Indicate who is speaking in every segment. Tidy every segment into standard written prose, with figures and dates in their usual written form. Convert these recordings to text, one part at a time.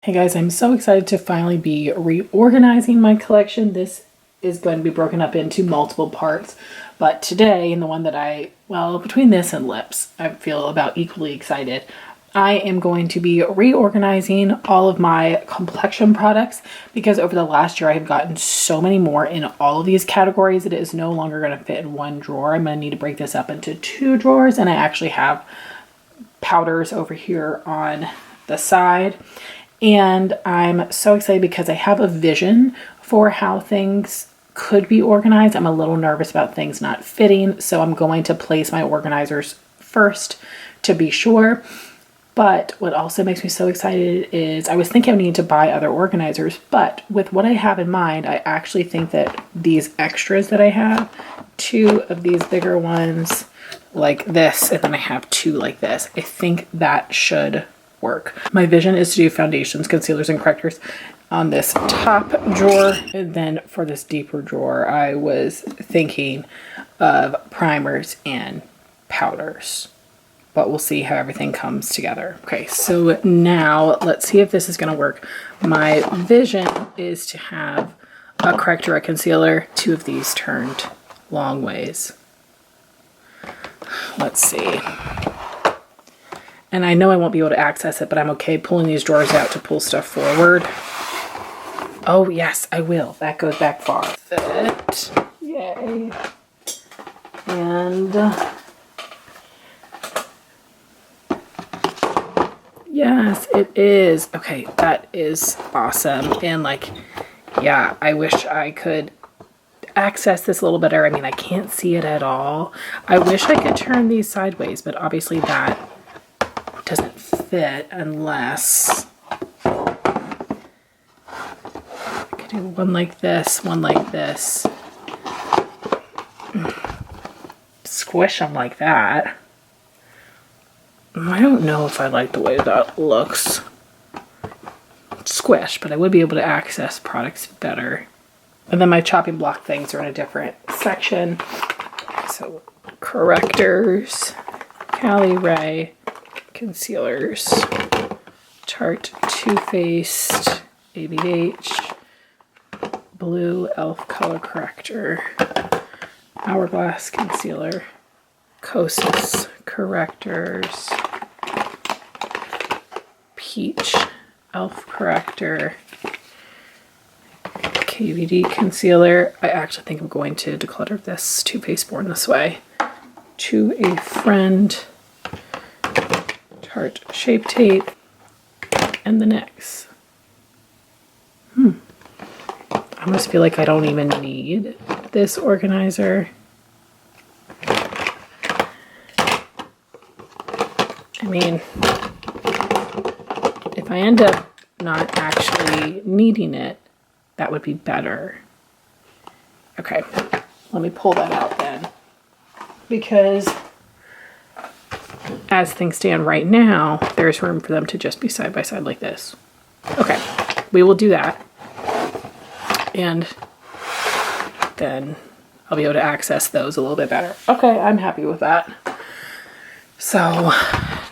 Speaker 1: Hey guys, I'm so excited to finally be reorganizing my collection. This is going to be broken up into multiple parts, but today, in the one that between this and lips, I feel about equally excited. I am going to be reorganizing all of my complexion products because over the last year I have gotten so many more in all of these categories that it is no longer going to fit in one drawer. I'm going to need to break this up into 2 drawers, and I actually have powders over here on the side. And I'm so excited because I have a vision for how things could be organized. I'm a little nervous about things not fitting, so I'm going to place my organizers first to be sure. But what also makes me so excited is I was thinking I need to buy other organizers, but with what I have in mind, I actually think that these extras that I have, 2 of these bigger ones like this, and then I have 2 like this, I think that should work. My vision is to do foundations, concealers, and correctors on this top drawer. And then for this deeper drawer, I was thinking of primers and powders. But we'll see how everything comes together. Okay, so now let's see if this is going to work. My vision is to have a corrector, a concealer, 2 of these turned long ways. Let's see. And I know I won't be able to access it, but I'm okay pulling these drawers out to pull stuff forward. Oh yes, I will. That goes back far. Fit. Yay. And yes, it is. Okay, that is awesome. And like, yeah, I wish I could access this a little better. I mean, I can't see it at all. I wish I could turn these sideways, but obviously that doesn't fit unless I could do one like this, one like this. Squish them like that. I don't know if I like the way that looks. Squish, but I would be able to access products better. And then my chopping block things are in a different section. So correctors, Cali Ray, concealers, Tarte Too Faced, ABH, Blue Elf Color Corrector, Hourglass Concealer, Kosas Correctors, Peach Elf Corrector, KVD Concealer. I actually think I'm going to declutter this Too Faced Born This Way. To a Friend, Tarte Shape Tape, and the NYX. I almost feel like I don't even need this organizer. I mean, if I end up not actually needing it, that would be better. Okay, let me pull that out then. Because as things stand right now, there's room for them to just be side by side like this. Okay, we will do that. And then I'll be able to access those a little bit better. Okay, I'm happy with that. So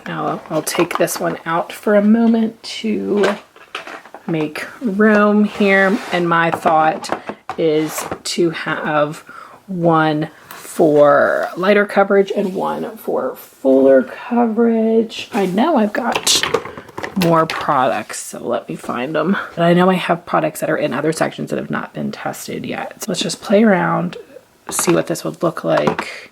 Speaker 1: now I'll take this one out for a moment to make room here. And my thought is to have one for lighter coverage and one for fuller coverage. I know I've got more products, so let me find them. But I know I have products that are in other sections that have not been tested yet. So let's just play around, see what this would look like.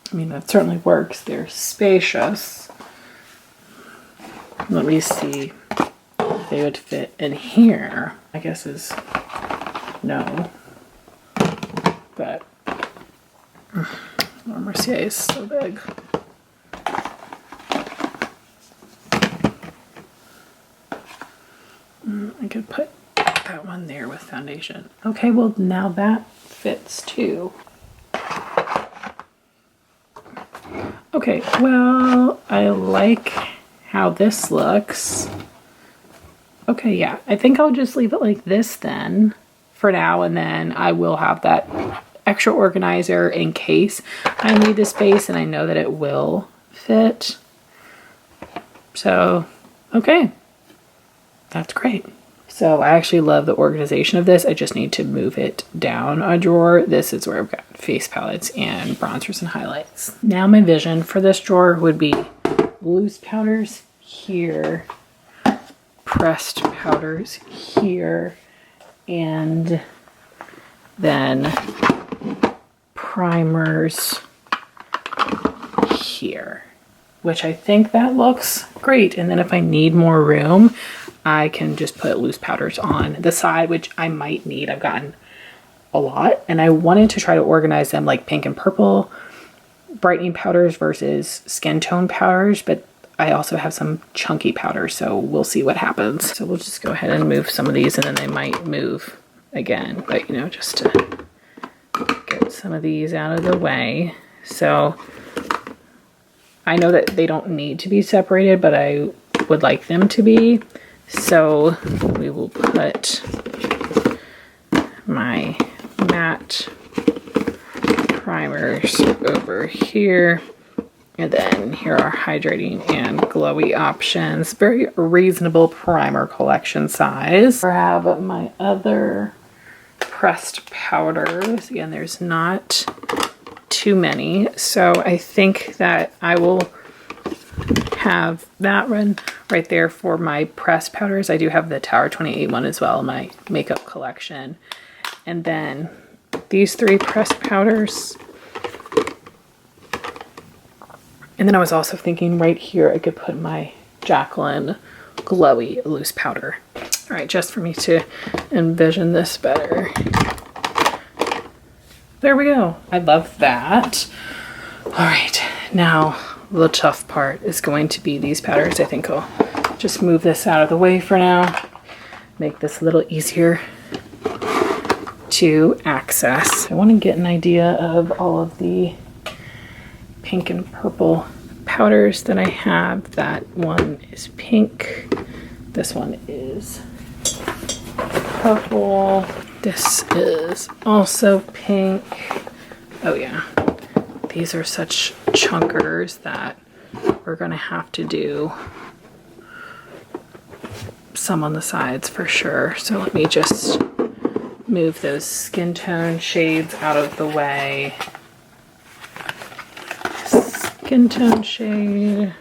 Speaker 1: I mean, that certainly works. They're spacious. Let me see if they would fit in here. I guess is no. But Mercier is so big. I could put that one there with foundation. Okay, well now that fits too. Okay, well, I like how this looks. Okay, yeah, I think I'll just leave it like this then for now, and then I will have that extra organizer in case I need the space and I know that it will fit. So, okay, that's great. So I actually love the organization of this. I just need to move it down a drawer. This is where I've got face palettes and bronzers and highlights. Now my vision for this drawer would be loose powders here, pressed powders here, and then primers here, which I think that looks great. And then if I need more room, I can just put loose powders on the side, which I might need. I've gotten a lot and I wanted to try to organize them like pink and purple brightening powders versus skin tone powders, but I also have some chunky powders, so we'll see what happens. So we'll just go ahead and move some of these, and then they might move again, but you know, just to get some of these out of the way. So I know that they don't need to be separated, but I would like them to be. So we will put my matte primers over here. And then here are hydrating and glowy options. Very reasonable primer collection size. I have my other pressed powders. Again, there's not too many. So I think that I will have that one right there for my pressed powders. I do have the Tower 28 one as well in my makeup collection. And then these three pressed powders. And then I was also thinking right here I could put my Jaclyn glowy loose powder. All right, just for me to envision this better. There we go. I love that. All right, now the tough part is going to be these powders. I think I'll just move this out of the way for now. Make this a little easier to access. I want to get an idea of all of the pink and purple powders that I have. That one is pink. This one is purple. This is also pink. Oh yeah. These are such chunkers that we're gonna have to do some on the sides for sure. So let me just move those skin tone shades out of the way. Skin tone shade,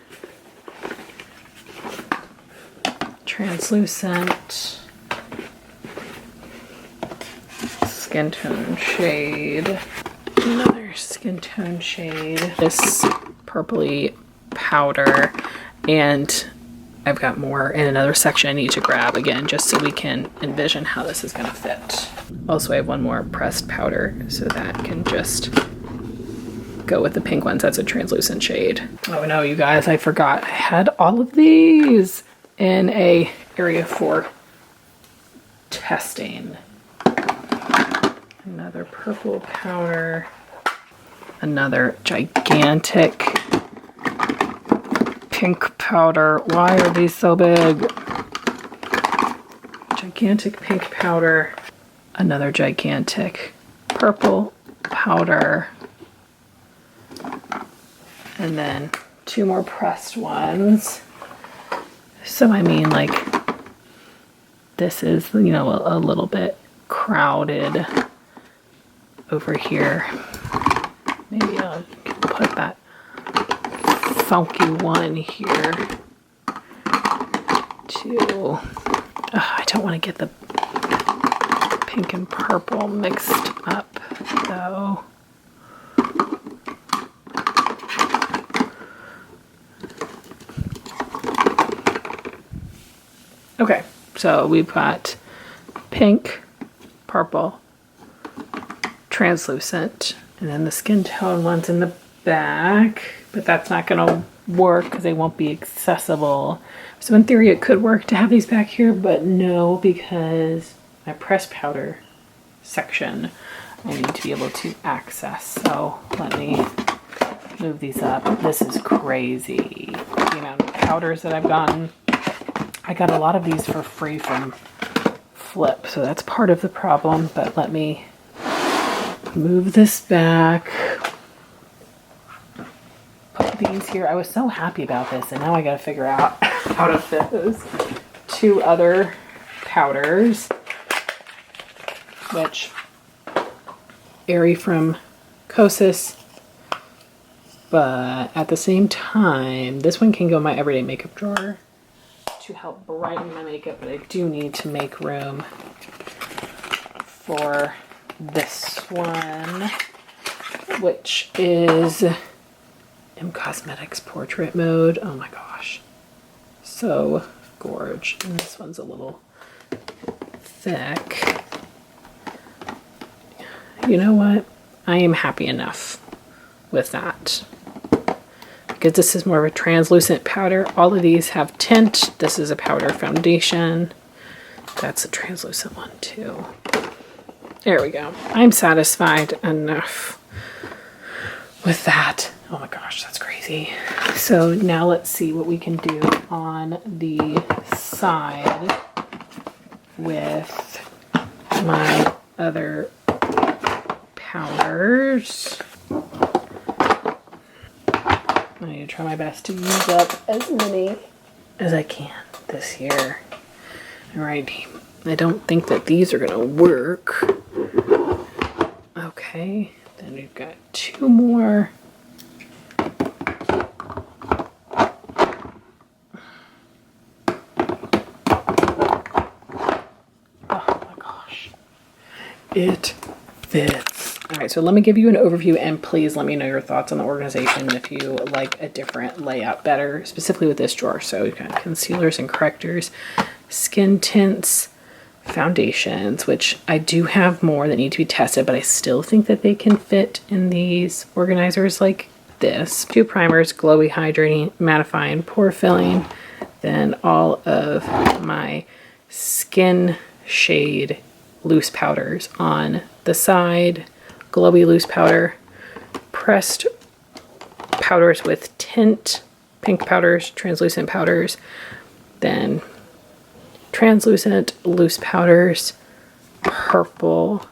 Speaker 1: translucent, skin tone shade, another skin tone shade, this purpley powder, and I've got more in another section I need to grab again just so we can envision how this is going to fit. Also, I have one more pressed powder, so that can just go with the pink ones. That's a translucent shade. Oh no, you guys, I forgot I had all of these in a area for testing. Another purple powder, another gigantic pink powder. Why are these so big? Gigantic pink powder, another gigantic purple powder, and then two more pressed ones. So I mean, like, this is, you know, a little bit crowded over here. Maybe I'll put that funky one here too. I don't want to get the pink and purple mixed up though. Okay, so we've got pink, purple, translucent, and then the skin tone one's in the back, but that's not gonna work because they won't be accessible. So in theory it could work to have these back here, but no, because my press powder section I need to be able to access. So let me move these up. This is crazy, the amount of powders that I've gotten. I got a lot of these for free from Flip, so that's part of the problem, but let me move this back. Put these here. I was so happy about this, and now I gotta figure out how to fit those two other powders, which Airy from Kosas, but at the same time, this one can go in my everyday makeup drawer to help brighten my makeup, but I do need to make room for this one, which is M Cosmetics Portrait Mode. Oh my gosh, so gorge. And this one's a little thick. You know what? I am happy enough with that, because this is more of a translucent powder. All of these have tint. This is a powder foundation. That's a translucent one too. There we go. I'm satisfied enough with that. Oh my gosh, that's crazy. So now let's see what we can do on the side with my other powders. I need to try my best to use up as many as I can this year. Alrighty. I don't think that these are gonna work. Okay, then we've got two more. Oh my gosh. It fits. All right, so let me give you an overview, and please let me know your thoughts on the organization if you like a different layout better, specifically with this drawer. So we've got concealers and correctors, skin tints, foundations, which I do have more that need to be tested, but I still think that they can fit in these organizers like this. Two primers, glowy, hydrating, mattifying, pore filling, then all of my skin shade loose powders on the side, glowy loose powder, pressed powders with tint, pink powders, translucent powders, then translucent loose powders, purple,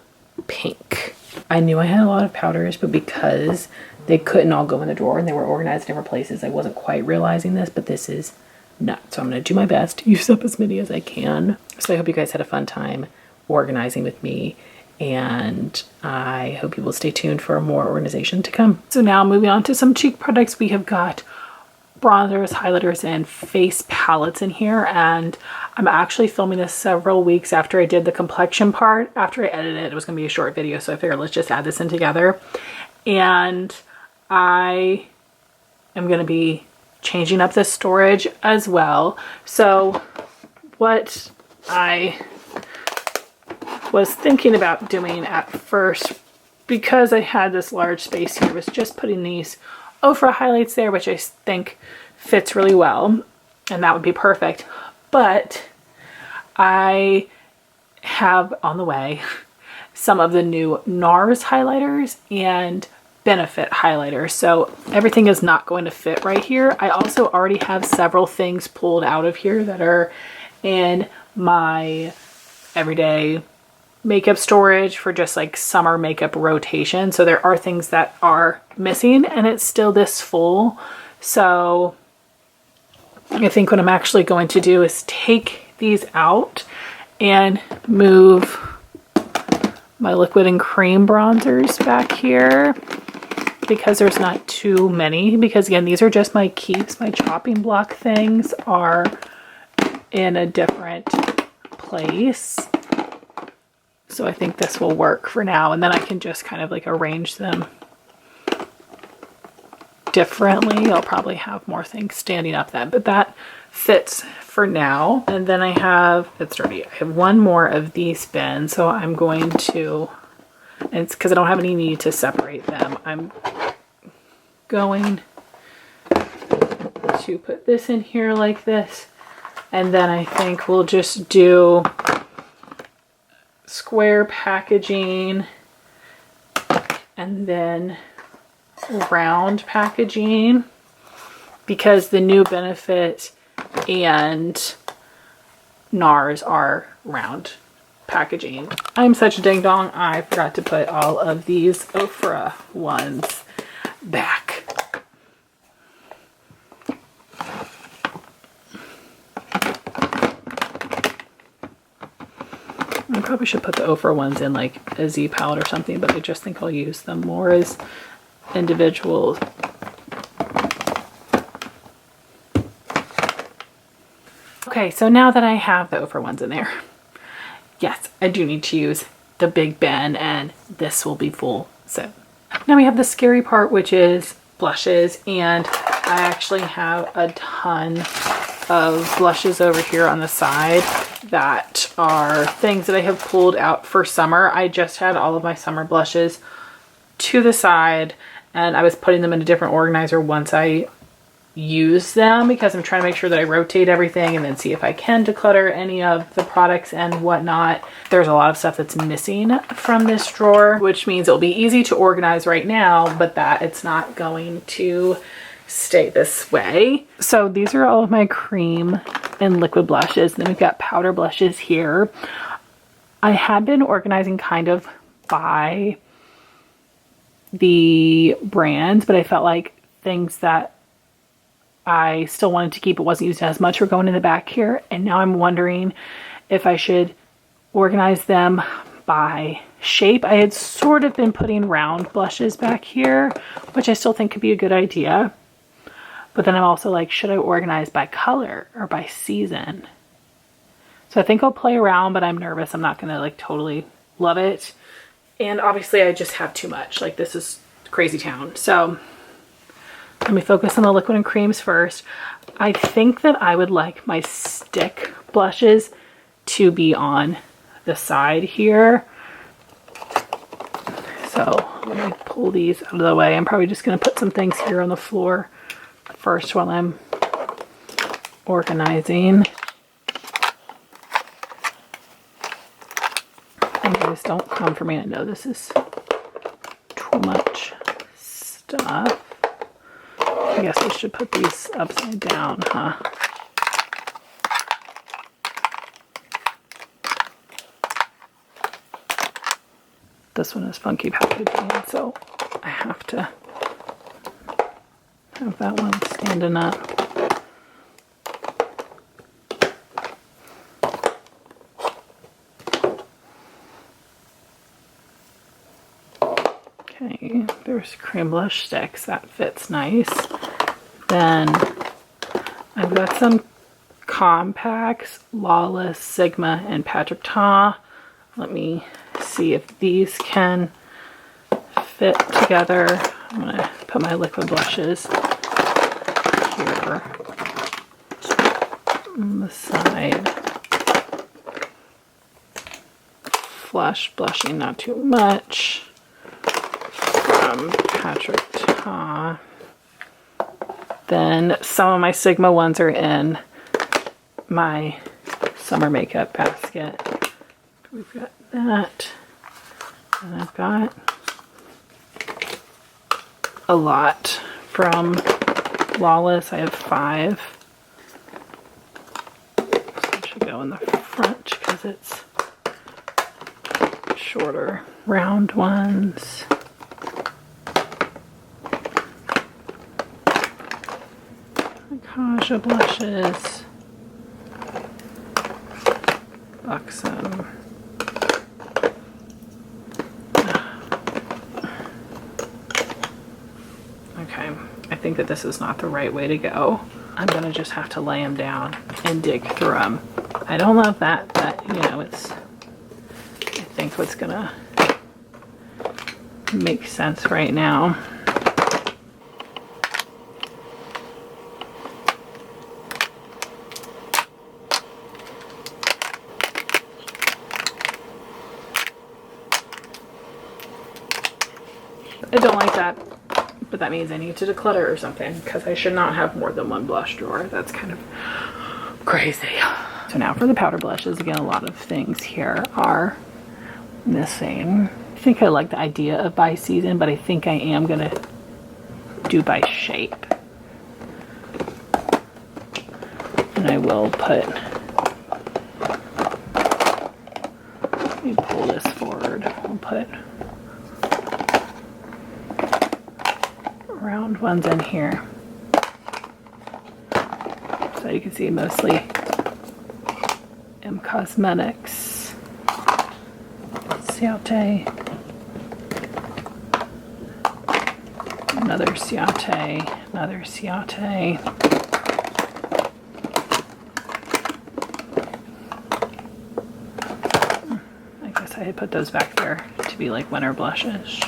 Speaker 1: pink. I knew I had a lot of powders, but because they couldn't all go in the drawer and they were organized in different places, I wasn't quite realizing this, but this is nuts. So I'm going to do my best to use up as many as I can. So I hope you guys had a fun time organizing with me, and I hope you will stay tuned for more organization to come. So now moving on to some cheek products, we have got bronzers, highlighters, and face palettes in here, and I'm actually filming this several weeks after I did the complexion part. After I edited it, it was going to be a short video, so I figured let's just add this in together. And I am going to be changing up the storage as well. So what I was thinking about doing at first, because I had this large space here, was just putting these Ofra highlights there, which I think fits really well, and that would be perfect. But I have on the way some of the new NARS highlighters and Benefit highlighters, so everything is not going to fit right here. I also already have several things pulled out of here that are in my everyday makeup storage for just like summer makeup rotation. So there are things that are missing, and it's still this full. So I think what I'm actually going to do is take these out and move my liquid and cream bronzers back here, because there's not too many, because again, these are just my keeps. My chopping block things are in a different place. So I think this will work for now, and then I can just kind of like arrange them differently. I'll probably have more things standing up then, but that fits for now. And then I have, it's dirty, I have one more of these bins, so I'm going to, and it's because I don't have any need to separate them, I'm going to put this in here like this. And then I think we'll just do square packaging and then round packaging, because the new Benefit and NARS are round packaging. I'm such a ding dong, I forgot to put all of these Ofra ones back. I probably should put the Ofra ones in like a Z palette or something, but I just think I'll use them more as individuals. Okay, so now that I have the Ofra ones in there, yes, I do need to use the Big Ben, and this will be full soon. Now we have the scary part, which is blushes, and I actually have a ton of blushes over here on the side that are things that I have pulled out for summer. I just had all of my summer blushes to the side, and I was putting them in a different organizer once I use them, because I'm trying to make sure that I rotate everything and then see if I can declutter any of the products and whatnot. There's a lot of stuff that's missing from this drawer, which means it'll be easy to organize right now, but that it's not going to stay this way. So these are all of my cream and liquid blushes. Then we've got powder blushes here. I had been organizing kind of by the brands, but I felt like things that I still wanted to keep but wasn't used as much were going in the back here. And now I'm wondering if I should organize them by shape. I had sort of been putting round blushes back here, which I still think could be a good idea. But then I'm also like, should I organize by color or by season? So I think I'll play around, but I'm nervous. I'm not going to like totally love it. And obviously I just have too much. Like, this is crazy town. So let me focus on the liquid and creams first. I think that I would like my stick blushes to be on the side here. So let me pull these out of the way. I'm probably just going to put some things here on the floor first while I'm organizing. And guys, don't come for me. I know this is too much stuff. I guess we should put these upside down, huh? This one is funky packaging, so I have to have that one standing up. Okay, there's cream blush sticks. That fits nice. Then I've got some compacts, Lawless, Sigma, and Patrick Ta. Let me see if these can fit together. I'm going to put my liquid blushes here on the side. Flush blushing, not too much, from Patrick Ta. Then some of my Sigma ones are in my summer makeup basket. We've got that. And I've got a lot from Lawless. I have 5. So it should go in the front because it's shorter. Round ones. Kaja blushes. Buxom. Okay, I think that this is not the right way to go. I'm gonna just have to lay them down and dig through them. I don't love that, but you know, it's, I think what's gonna make sense right now. I don't like that but that means I need to declutter or something because I should not have more than one blush drawer. That's kind of crazy. So now for the powder blushes, again, a lot of things here are missing. I think I like the idea of by season, but I think I am gonna do by shape. And I will put, let me pull this forward. I'll put round ones in here. So you can see mostly M Cosmetics, Ciate, another Ciate, another Ciate. I guess I had put those back there to be like winter blushes.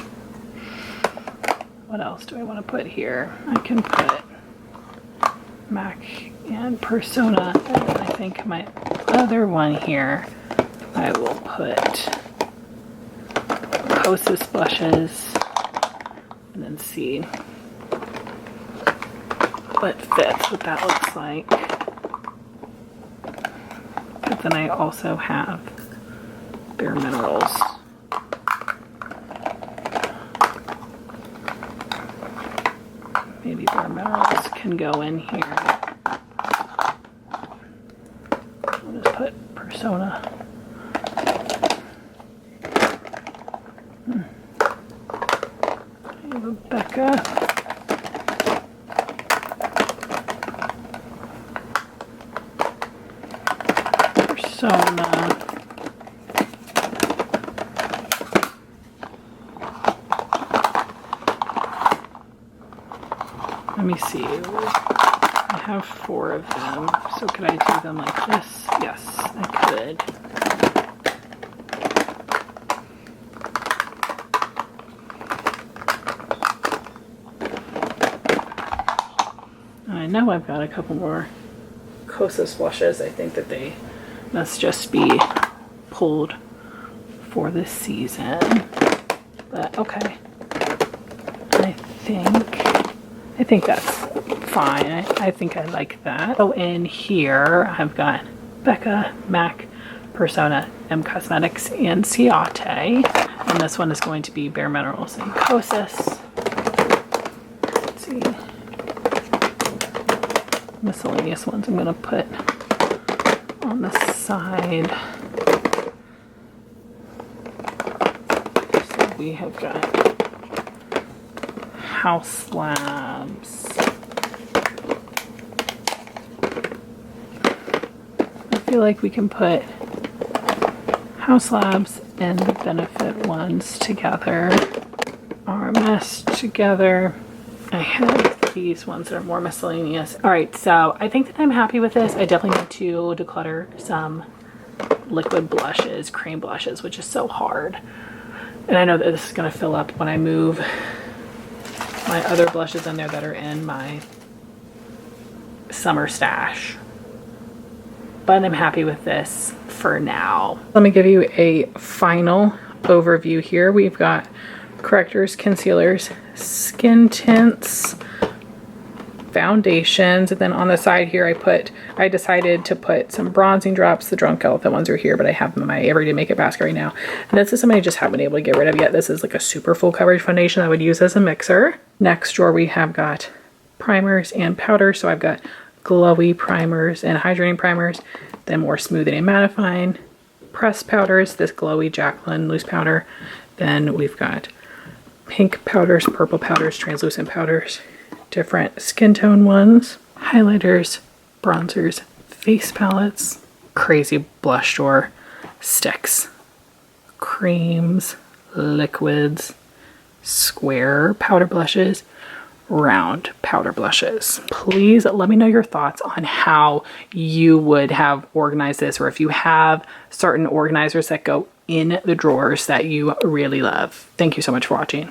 Speaker 1: What else do I want to put here? I can put MAC and Persona, and then I think my other one here, I will put Kosas blushes and then see what fits, what that looks like. But then I also have Bare Minerals. Maybe Bare Minerals can go in here. I'll just put Persona. Rebecca. Persona. Let me see. I have 4 of them, so could I do them like this? Yes, I could. I know I've got a couple more Kosas blushes. I think that they must just be pulled for this season. But okay. I think that's fine. I think I like that. So in here, I've got Becca, MAC, Persona, M Cosmetics, and Ciate. And this one is going to be Bare Minerals and Kosas. Let's see. Miscellaneous ones I'm going to put on the side. So we have got House Labs. I feel like we can put House Labs and the Benefit ones together. RMS together. I have these ones that are more miscellaneous. All right, so I think that I'm happy with this. I definitely need to declutter some liquid blushes, cream blushes, which is so hard. And I know that this is gonna fill up when I move my other blushes in there that are in my summer stash. But I'm happy with this for now. Let me give you a final overview here. We've got correctors, concealers, skin tints, foundations, and then on the side here I decided to put some bronzing drops. The Drunk Elephant ones are here, but I have them in my everyday makeup basket right now. And this is something I just haven't been able to get rid of yet. This is like a super full coverage foundation I would use as a mixer. Next drawer we have got primers and powders. So I've got glowy primers and hydrating primers, then more smoothing and mattifying pressed powders, this glowy Jaclyn loose powder. Then we've got pink powders, purple powders, translucent powders, different skin tone ones, highlighters, bronzers, face palettes, crazy blush drawer, sticks, creams, liquids, square powder blushes, round powder blushes. Please let me know your thoughts on how you would have organized this, or if you have certain organizers that go in the drawers that you really love. Thank you so much for watching.